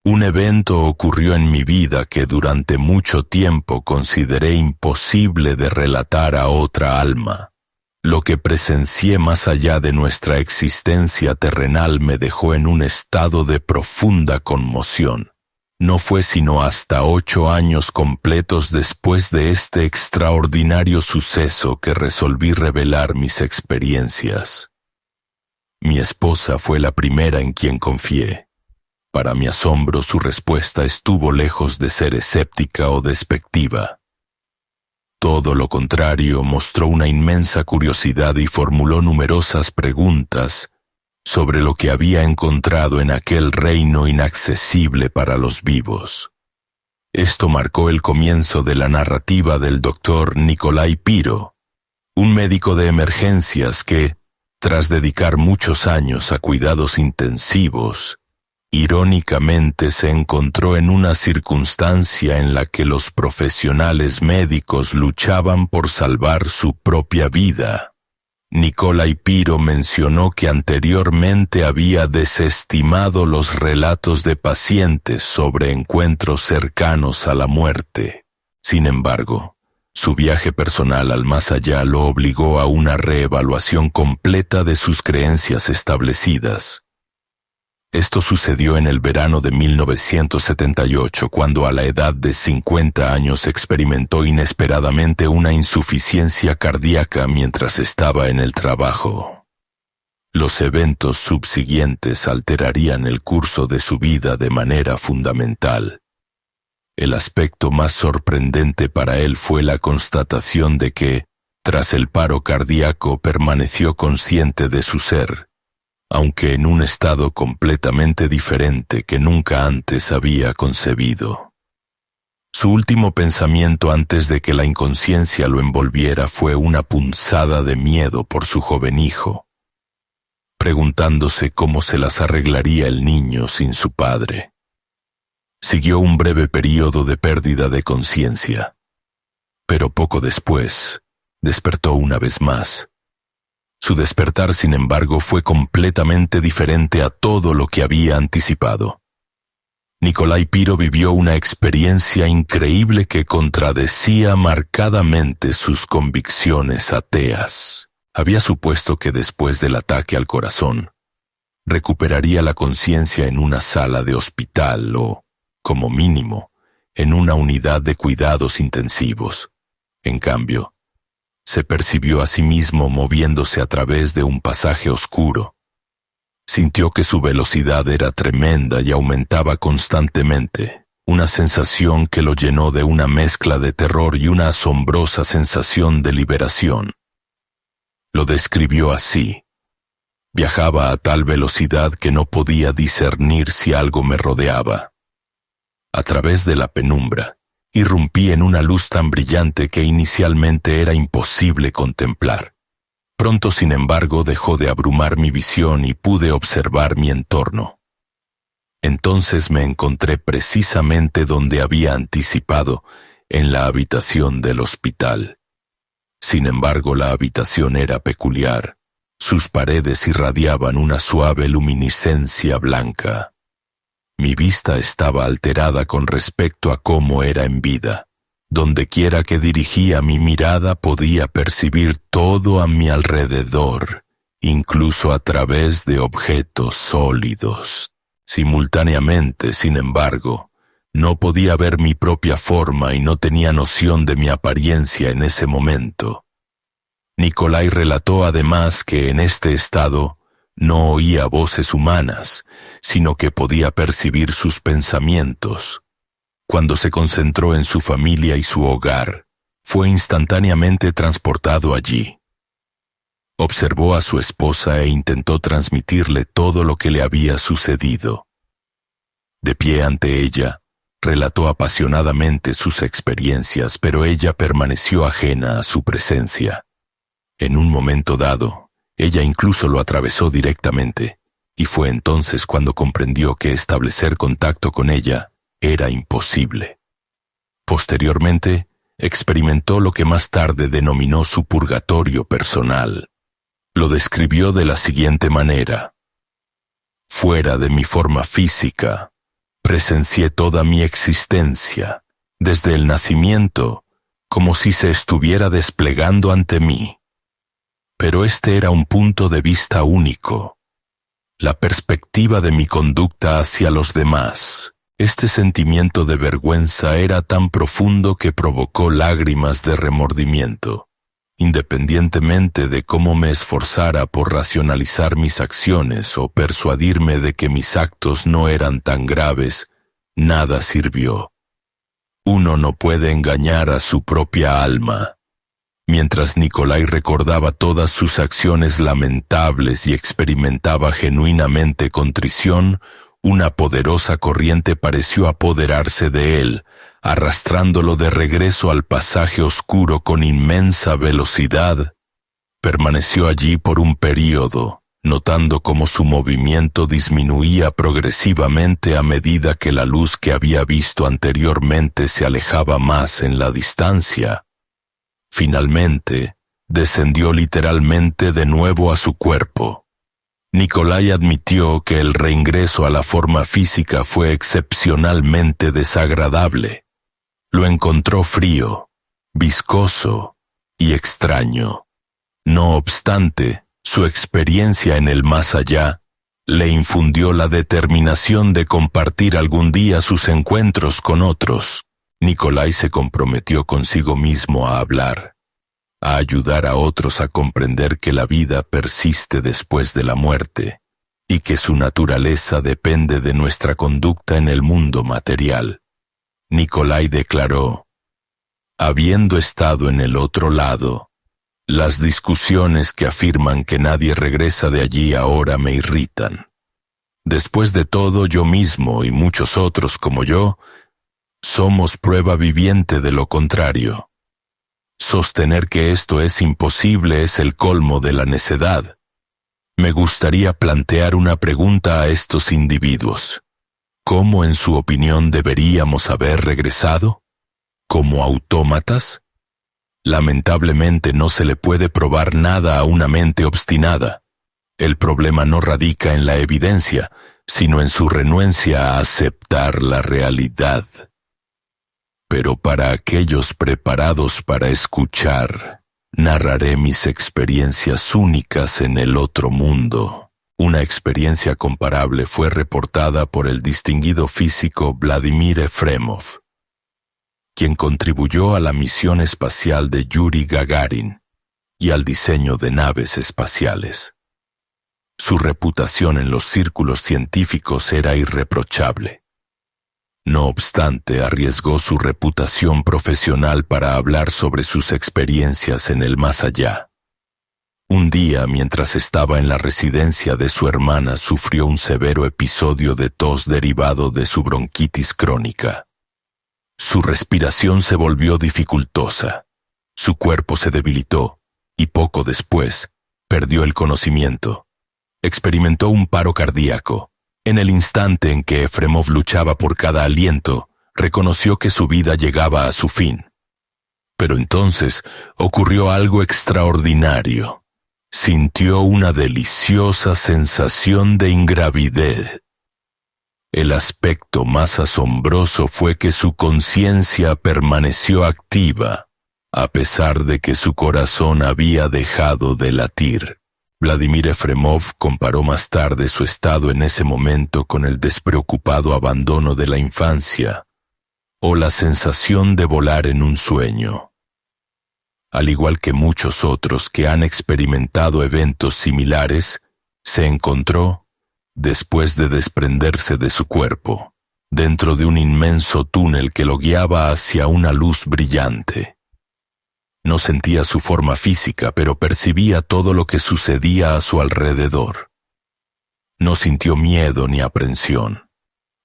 Un evento ocurrió en mi vida que durante mucho tiempo consideré imposible de relatar a otra alma. Lo que presencié más allá de nuestra existencia terrenal me dejó en un estado de profunda conmoción. No fue sino hasta 8 años completos después de este extraordinario suceso que resolví revelar mis experiencias. Mi esposa fue la primera en quien confié. Para mi asombro, su respuesta estuvo lejos de ser escéptica o despectiva. Todo lo contrario, mostró una inmensa curiosidad y formuló numerosas preguntas sobre lo que había encontrado en aquel reino inaccesible para los vivos. Esto marcó el comienzo de la narrativa del doctor Nikolai Piro, un médico de emergencias que, tras dedicar muchos años a cuidados intensivos, irónicamente se encontró en una circunstancia en la que los profesionales médicos luchaban por salvar su propia vida. Nikolai Piro mencionó que anteriormente había desestimado los relatos de pacientes sobre encuentros cercanos a la muerte. Sin embargo, su viaje personal al más allá lo obligó a una reevaluación completa de sus creencias establecidas. Esto sucedió en el verano de 1978, cuando a la edad de 50 años experimentó inesperadamente una insuficiencia cardíaca mientras estaba en el trabajo. Los eventos subsiguientes alterarían el curso de su vida de manera fundamental. El aspecto más sorprendente para él fue la constatación de que, tras el paro cardíaco, permaneció consciente de su ser, aunque en un estado completamente diferente que nunca antes había concebido. Su último pensamiento antes de que la inconsciencia lo envolviera fue una punzada de miedo por su joven hijo, preguntándose cómo se las arreglaría el niño sin su padre. Siguió un breve período de pérdida de conciencia, pero poco después despertó una vez más. Su despertar, sin embargo, fue completamente diferente a todo lo que había anticipado. Nikolai Piro vivió una experiencia increíble que contradecía marcadamente sus convicciones ateas. Había supuesto que después del ataque al corazón, recuperaría la conciencia en una sala de hospital o, como mínimo, en una unidad de cuidados intensivos. En cambio, se percibió a sí mismo moviéndose a través de un pasaje oscuro. Sintió que su velocidad era tremenda y aumentaba constantemente, una sensación que lo llenó de una mezcla de terror y una asombrosa sensación de liberación. Lo describió así: viajaba a tal velocidad que no podía discernir si algo me rodeaba. A través de la penumbra, irrumpí en una luz tan brillante que inicialmente era imposible contemplar. Pronto, sin embargo, dejó de abrumar mi visión y pude observar mi entorno. Entonces me encontré precisamente donde había anticipado, en la habitación del hospital. Sin embargo, la habitación era peculiar. Sus paredes irradiaban una suave luminiscencia blanca. Mi vista estaba alterada con respecto a cómo era en vida. Dondequiera que dirigía mi mirada podía percibir todo a mi alrededor, incluso a través de objetos sólidos. Simultáneamente, sin embargo, no podía ver mi propia forma y no tenía noción de mi apariencia en ese momento. Nikolai relató además que en este estado no oía voces humanas, sino que podía percibir sus pensamientos. Cuando se concentró en su familia y su hogar, fue instantáneamente transportado allí. Observó a su esposa e intentó transmitirle todo lo que le había sucedido. De pie ante ella, relató apasionadamente sus experiencias, pero ella permaneció ajena a su presencia. En un momento dado, ella incluso lo atravesó directamente, y fue entonces cuando comprendió que establecer contacto con ella era imposible. Posteriormente, experimentó lo que más tarde denominó su purgatorio personal. Lo describió de la siguiente manera: fuera de mi forma física, Presencié toda mi existencia, desde el nacimiento, como si se estuviera desplegando ante mí. Pero este era un punto de vista único. La perspectiva de mi conducta hacia los demás. Este sentimiento de vergüenza era tan profundo que provocó lágrimas de remordimiento. Independientemente de cómo me esforzara por racionalizar mis acciones o persuadirme de que mis actos no eran tan graves, nada sirvió. Uno no puede engañar a su propia alma. Mientras Nikolai recordaba todas sus acciones lamentables y experimentaba genuinamente contrición, una poderosa corriente pareció apoderarse de él, arrastrándolo de regreso al pasaje oscuro con inmensa velocidad. Permaneció allí por un período, notando cómo su movimiento disminuía progresivamente a medida que la luz que había visto anteriormente se alejaba más en la distancia. Finalmente, descendió literalmente de nuevo a su cuerpo. Nikolai admitió que el reingreso a la forma física fue excepcionalmente desagradable. Lo encontró frío, viscoso y extraño. No obstante, su experiencia en el más allá le infundió la determinación de compartir algún día sus encuentros con otros. Nikolai se comprometió consigo mismo a hablar, a ayudar a otros a comprender que la vida persiste después de la muerte y que su naturaleza depende de nuestra conducta en el mundo material. Nikolai declaró: habiendo estado en el otro lado, las discusiones que afirman que nadie regresa de allí ahora me irritan. Después de todo, yo mismo y muchos otros como yo somos prueba viviente de lo contrario. Sostener que esto es imposible es el colmo de la necedad. Me gustaría plantear una pregunta a estos individuos. ¿Cómo, en su opinión, deberíamos haber regresado? ¿Como autómatas? Lamentablemente no se le puede probar nada a una mente obstinada. El problema no radica en la evidencia, sino en su renuencia a aceptar la realidad. Pero para aquellos preparados para escuchar, narraré mis experiencias únicas en el otro mundo. Una experiencia comparable fue reportada por el distinguido físico Vladimir Efremov, quien contribuyó a la misión espacial de Yuri Gagarin y al diseño de naves espaciales. Su reputación en los círculos científicos era irreprochable. No obstante, arriesgó su reputación profesional para hablar sobre sus experiencias en el más allá. Un día, mientras estaba en la residencia de su hermana, sufrió un severo episodio de tos derivado de su bronquitis crónica. Su respiración se volvió dificultosa, su cuerpo se debilitó y poco después perdió el conocimiento. Experimentó un paro cardíaco. En el instante en que Efremov luchaba por cada aliento, reconoció que su vida llegaba a su fin. Pero entonces ocurrió algo extraordinario. Sintió una deliciosa sensación de ingravidez. El aspecto más asombroso fue que su conciencia permaneció activa, a pesar de que su corazón había dejado de latir. Vladimir Efremov comparó más tarde su estado en ese momento con el despreocupado abandono de la infancia o la sensación de volar en un sueño. Al igual que muchos otros que han experimentado eventos similares, se encontró, después de desprenderse de su cuerpo, dentro de un inmenso túnel que lo guiaba hacia una luz brillante. No sentía su forma física, pero percibía todo lo que sucedía a su alrededor. No sintió miedo ni aprensión.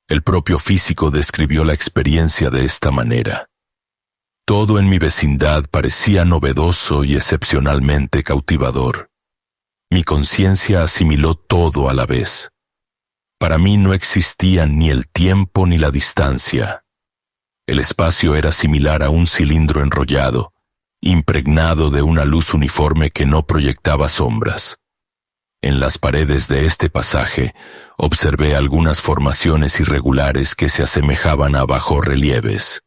El propio físico describió la experiencia de esta manera. Todo en mi vecindad parecía novedoso y excepcionalmente cautivador. Mi conciencia asimiló todo a la vez. Para mí no existían ni el tiempo ni la distancia. El espacio era similar a un cilindro enrollado, impregnado de una luz uniforme que no proyectaba sombras. En las paredes de este pasaje observé algunas formaciones irregulares que se asemejaban a bajorrelieves.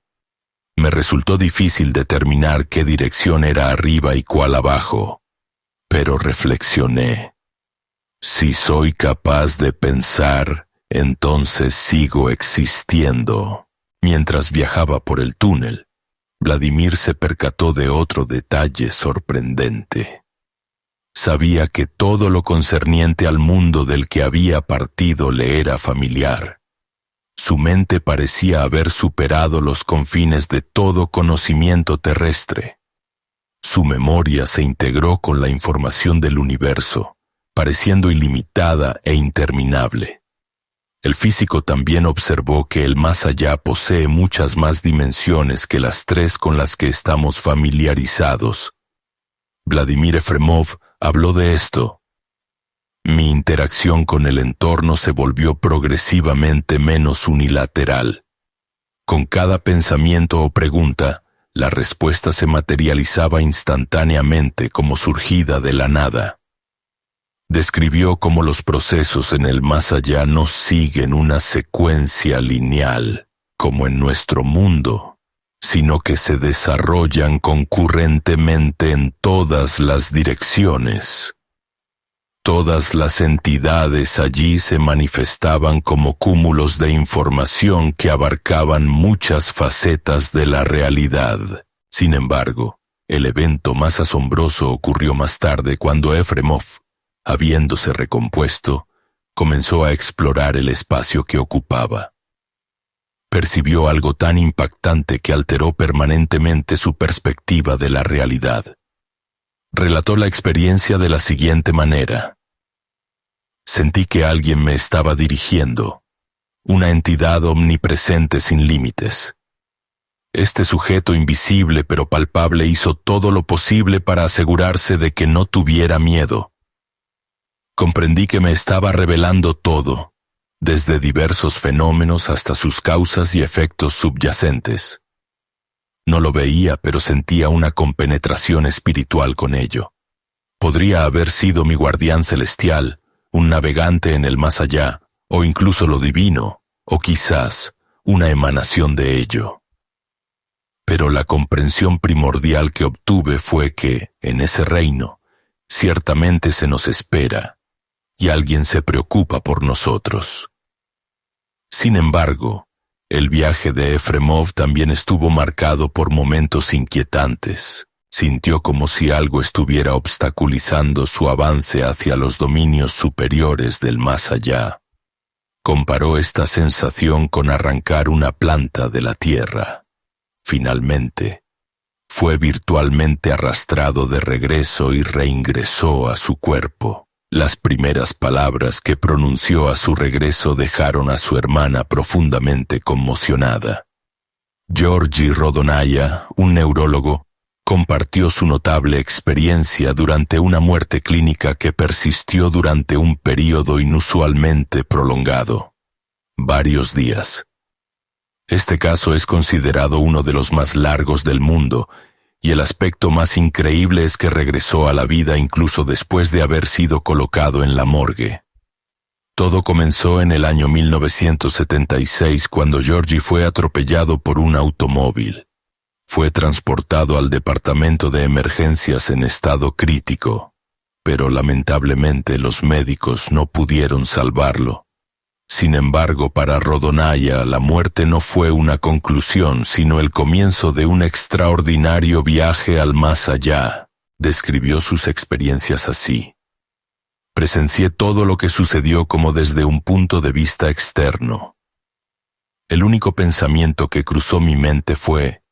Me resultó difícil determinar qué dirección era arriba y cuál abajo, pero reflexioné. Si soy capaz de pensar, entonces sigo existiendo. Mientras viajaba por el túnel, Vladimir se percató de otro detalle sorprendente. Sabía que todo lo concerniente al mundo del que había partido le era familiar. Su mente parecía haber superado los confines de todo conocimiento terrestre. Su memoria se integró con la información del universo, pareciendo ilimitada e interminable. El físico también observó que el más allá posee muchas más dimensiones que las 3 con las que estamos familiarizados. Vladimir Efremov habló de esto. Mi interacción con el entorno se volvió progresivamente menos unilateral. Con cada pensamiento o pregunta, la respuesta se materializaba instantáneamente como surgida de la nada. Describió cómo los procesos en el más allá no siguen una secuencia lineal, como en nuestro mundo, sino que se desarrollan concurrentemente en todas las direcciones. Todas las entidades allí se manifestaban como cúmulos de información que abarcaban muchas facetas de la realidad. Sin embargo, el evento más asombroso ocurrió más tarde cuando Efremov, habiéndose recompuesto, comenzó a explorar el espacio que ocupaba. Percibió algo tan impactante que alteró permanentemente su perspectiva de la realidad. Relató la experiencia de la siguiente manera. Sentí que alguien me estaba dirigiendo, una entidad omnipresente sin límites. Este sujeto invisible pero palpable hizo todo lo posible para asegurarse de que no tuviera miedo. Comprendí que me estaba revelando todo, desde diversos fenómenos hasta sus causas y efectos subyacentes. No lo veía, pero sentía una compenetración espiritual con ello. Podría haber sido mi guardián celestial, un navegante en el más allá, o incluso lo divino, o quizás una emanación de ello. Pero la comprensión primordial que obtuve fue que, en ese reino, ciertamente se nos espera, y alguien se preocupa por nosotros. Sin embargo, el viaje de Efremov también estuvo marcado por momentos inquietantes. Sintió como si algo estuviera obstaculizando su avance hacia los dominios superiores del más allá. Comparó esta sensación con arrancar una planta de la tierra. Finalmente, fue virtualmente arrastrado de regreso y reingresó a su cuerpo. Las primeras palabras que pronunció a su regreso dejaron a su hermana profundamente conmocionada. Georgi Rodonaya, un neurólogo, compartió su notable experiencia durante una muerte clínica que persistió durante un período inusualmente prolongado. Varios días. Este caso es considerado uno de los más largos del mundo, y el aspecto más increíble es que regresó a la vida incluso después de haber sido colocado en la morgue. Todo comenzó en el año 1976 cuando Georgi fue atropellado por un automóvil. Fue transportado al departamento de emergencias en estado crítico, pero lamentablemente los médicos no pudieron salvarlo. Sin embargo, para Rodonaya, la muerte no fue una conclusión, sino el comienzo de un extraordinario viaje al más allá. Describió sus experiencias así. Presencié todo lo que sucedió como desde un punto de vista externo. El único pensamiento que cruzó mi mente fue,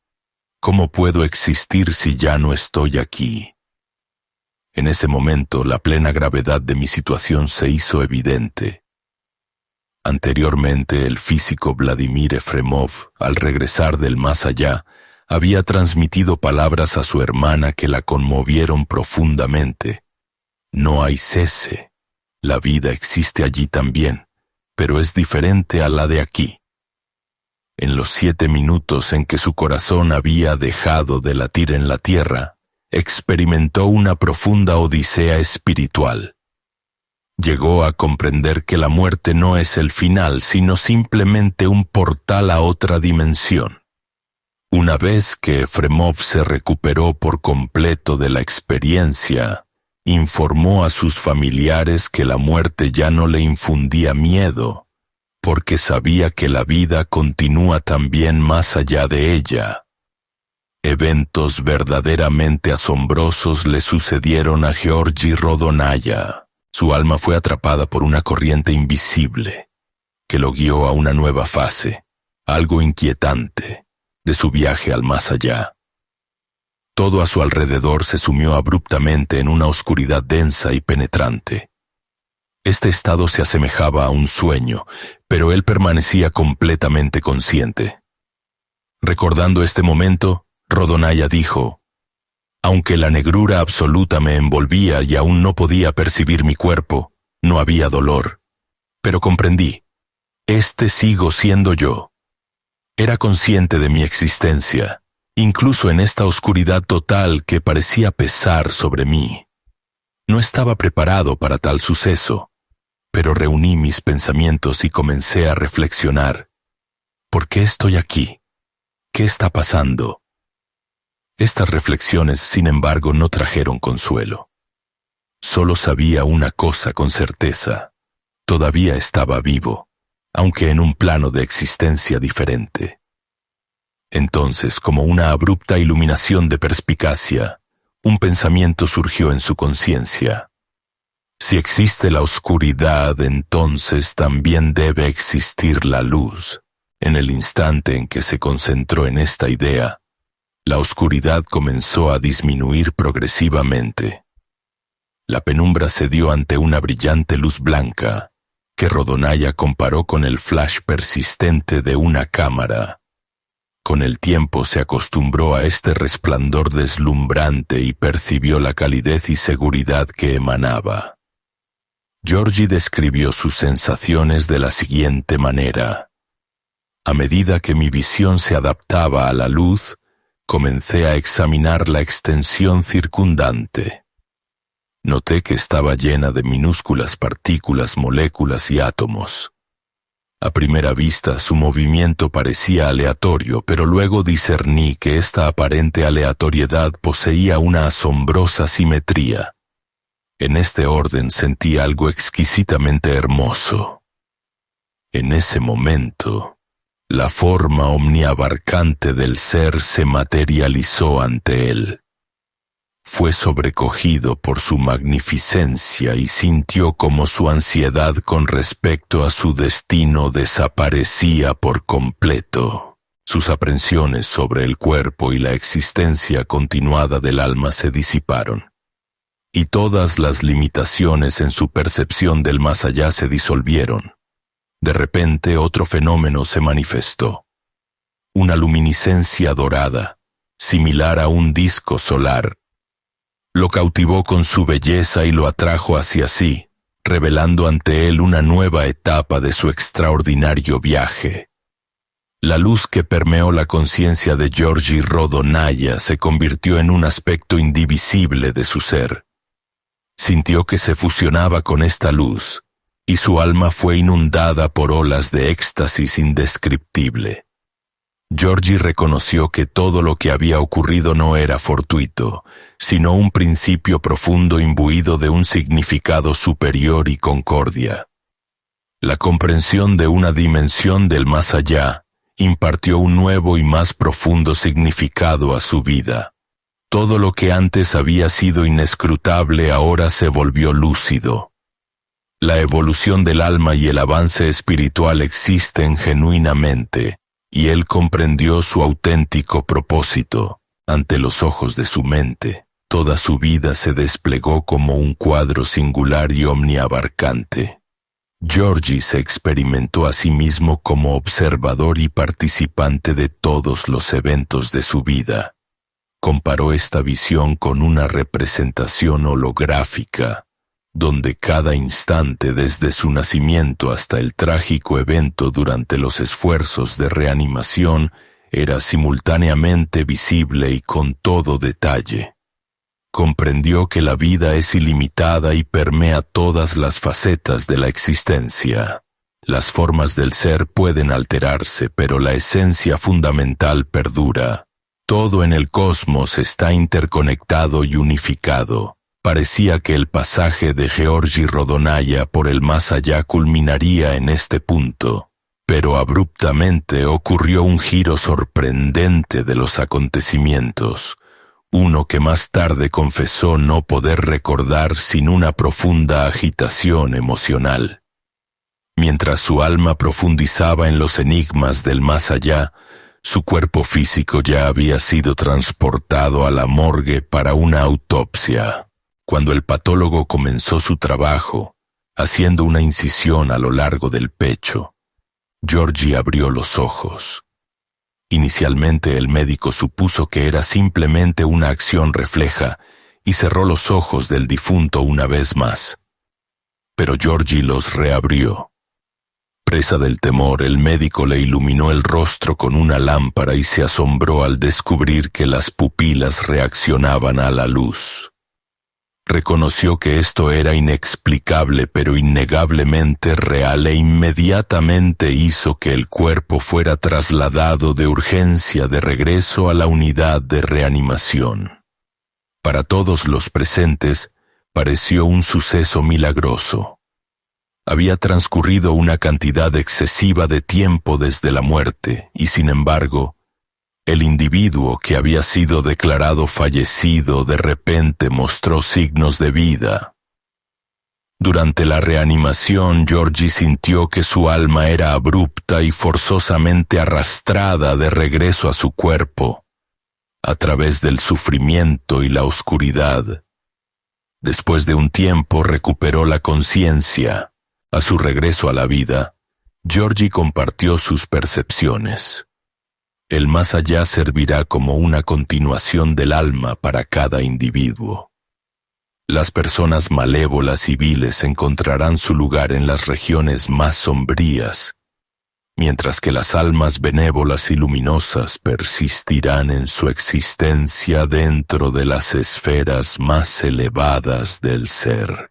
¿cómo puedo existir si ya no estoy aquí? En ese momento, la plena gravedad de mi situación se hizo evidente. Anteriormente, el físico Vladimir Efremov, al regresar del más allá, había transmitido palabras a su hermana que la conmovieron profundamente. No hay cese. La vida existe allí también, pero es diferente a la de aquí. En los 7 minutos en que su corazón había dejado de latir en la tierra, experimentó una profunda odisea espiritual. Llegó a comprender que la muerte no es el final, sino simplemente un portal a otra dimensión. Una vez que Efremov se recuperó por completo de la experiencia, informó a sus familiares que la muerte ya no le infundía miedo, porque sabía que la vida continúa también más allá de ella. Eventos verdaderamente asombrosos le sucedieron a Georgi Rodonaya. Su alma fue atrapada por una corriente invisible, que lo guió a una nueva fase, algo inquietante, de su viaje al más allá. Todo a su alrededor se sumió abruptamente en una oscuridad densa y penetrante. Este estado se asemejaba a un sueño, pero él permanecía completamente consciente. Recordando este momento, Rodonaya dijo: «Aunque la negrura absoluta me envolvía y aún no podía percibir mi cuerpo, no había dolor. Pero comprendí, sigo siendo yo. Era consciente de mi existencia, incluso en esta oscuridad total que parecía pesar sobre mí. No estaba preparado para tal suceso, pero reuní mis pensamientos y comencé a reflexionar. ¿Por qué estoy aquí? ¿Qué está pasando?». Estas reflexiones, sin embargo, no trajeron consuelo. Solo sabía una cosa con certeza: todavía estaba vivo, aunque en un plano de existencia diferente. Entonces, como una abrupta iluminación de perspicacia, un pensamiento surgió en su conciencia. Si existe la oscuridad, entonces también debe existir la luz. En el instante en que se concentró en esta idea, la oscuridad comenzó a disminuir progresivamente. La penumbra cedió ante una brillante luz blanca, que Rodonaya comparó con el flash persistente de una cámara. Con el tiempo se acostumbró a este resplandor deslumbrante y percibió la calidez y seguridad que emanaba. Georgi describió sus sensaciones de la siguiente manera: «A medida que mi visión se adaptaba a la luz, comencé a examinar la extensión circundante. Noté que estaba llena de minúsculas partículas, moléculas y átomos. A primera vista su movimiento parecía aleatorio, pero luego discerní que esta aparente aleatoriedad poseía una asombrosa simetría. En este orden sentí algo exquisitamente hermoso. En ese momento, la forma omniabarcante del ser se materializó ante él. Fue sobrecogido por su magnificencia y sintió como su ansiedad con respecto a su destino desaparecía por completo. Sus aprensiones sobre el cuerpo y la existencia continuada del alma se disiparon, y todas las limitaciones en su percepción del más allá se disolvieron. De repente otro fenómeno se manifestó. Una luminiscencia dorada, similar a un disco solar. Lo cautivó con su belleza y lo atrajo hacia sí, revelando ante él una nueva etapa de su extraordinario viaje. La luz que permeó la conciencia de Georgi Rodonaya se convirtió en un aspecto indivisible de su ser. Sintió que se fusionaba con esta luz, y su alma fue inundada por olas de éxtasis indescriptible. Georgi reconoció que todo lo que había ocurrido no era fortuito, sino un principio profundo imbuido de un significado superior y concordia. La comprensión de una dimensión del más allá impartió un nuevo y más profundo significado a su vida. Todo lo que antes había sido inescrutable ahora se volvió lúcido. La evolución del alma y el avance espiritual existen genuinamente, y él comprendió su auténtico propósito. Ante los ojos de su mente, toda su vida se desplegó como un cuadro singular y omniabarcante. Georgi se experimentó a sí mismo como observador y participante de todos los eventos de su vida. Comparó esta visión con una representación holográfica, donde cada instante desde su nacimiento hasta el trágico evento durante los esfuerzos de reanimación era simultáneamente visible y con todo detalle. comprendió que la vida es ilimitada y permea todas las facetas de la existencia. Las formas del ser pueden alterarse, pero la esencia fundamental perdura. Todo en el cosmos está interconectado y unificado. Parecía que el pasaje de Georgi Rodonaya por el más allá culminaría en este punto, pero abruptamente ocurrió un giro sorprendente de los acontecimientos, uno que más tarde confesó no poder recordar sin una profunda agitación emocional. Mientras su alma profundizaba en los enigmas del más allá, su cuerpo físico ya había sido transportado a la morgue para una autopsia. Cuando el patólogo comenzó su trabajo, haciendo una incisión a lo largo del pecho, Georgi abrió los ojos. Inicialmente el médico supuso que era simplemente una acción refleja y cerró los ojos del difunto una vez más. Pero Georgi los reabrió. Presa del temor, el médico le iluminó el rostro con una lámpara y se asombró al descubrir que las pupilas reaccionaban a la luz. Reconoció que esto era inexplicable pero innegablemente real e inmediatamente hizo que el cuerpo fuera trasladado de urgencia de regreso a la unidad de reanimación. Para todos los presentes, pareció un suceso milagroso. Había transcurrido una cantidad excesiva de tiempo desde la muerte y, sin embargo, el individuo que había sido declarado fallecido de repente mostró signos de vida. Durante la reanimación, Georgi sintió que su alma era abrupta y forzosamente arrastrada de regreso a su cuerpo, a través del sufrimiento y la oscuridad. Después de un tiempo recuperó la conciencia. A su regreso a la vida, Georgi compartió sus percepciones. El más allá servirá como una continuación del alma para cada individuo. Las personas malévolas y viles encontrarán su lugar en las regiones más sombrías, mientras que las almas benévolas y luminosas persistirán en su existencia dentro de las esferas más elevadas del ser.